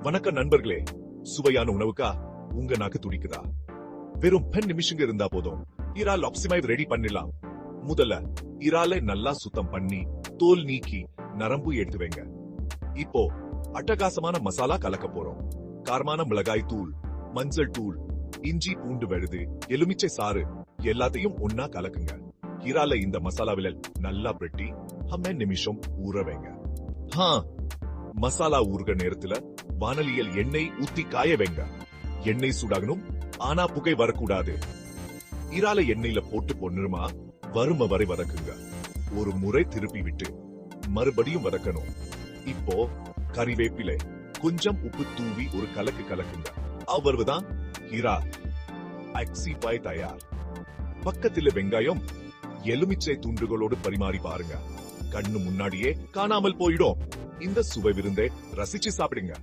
வணக்கம் நண்பர்களே, சுவையான உணவுக்கா உங்க நாக்கு துடிக்குதா? வெறும் 10 நிமிஷங்க இருந்தா போதும் இறால் ஆப்சிமைஸ் ரெடி பண்ணிடலாம். முதல்ல இறாலை நல்லா சுத்தம் பண்ணி தோல் நீக்கி நரம்பு எடுத்து வைங்க. இப்போ அட்டகாசமான மசாலா கலக்க போறோம். காரமான மிளகாய் தூள், மஞ்சள் தூள், இஞ்சி பூண்டு விழுது, எலுமிச்சை சாறு எல்லாத்தையும் ஒன்னா கலக்குங்க. இறாலை இந்த மசாலாவில நல்லா பிரட்டி 10 நிமிஷம் ஊற வைங்க. மசாலா ஊறுக நேரத்துல வானலியில் எண்ணெய் ஊத்தி காய வைங்க. எண்ணெய் சூடாகணும், ஆனா புகை வரக்கூடாது. இறாலை எண்ணெயில போட்டு பொன்னிறமா வறும வரை வதக்குங்க. ஒரு முறை திருப்பி விட்டு மறுபடியும் வதக்கணும். இப்போ கறிவேப்பிலை, கொஞ்சம் உப்பு தூவி ஒரு கலக்கு கலக்குங்க. அவ்வளவுதான், இறால் ஆக்சிஃபை தயார். பக்கத்துல வெங்காயம், எலுமிச்சை துண்டுகளோடு பரிமாறி பாருங்க. கண்ணு முன்னாடியே காணாமல் போயிடும். இந்த சுவை விருந்தை ரசிச்சு சாப்பிடுங்க.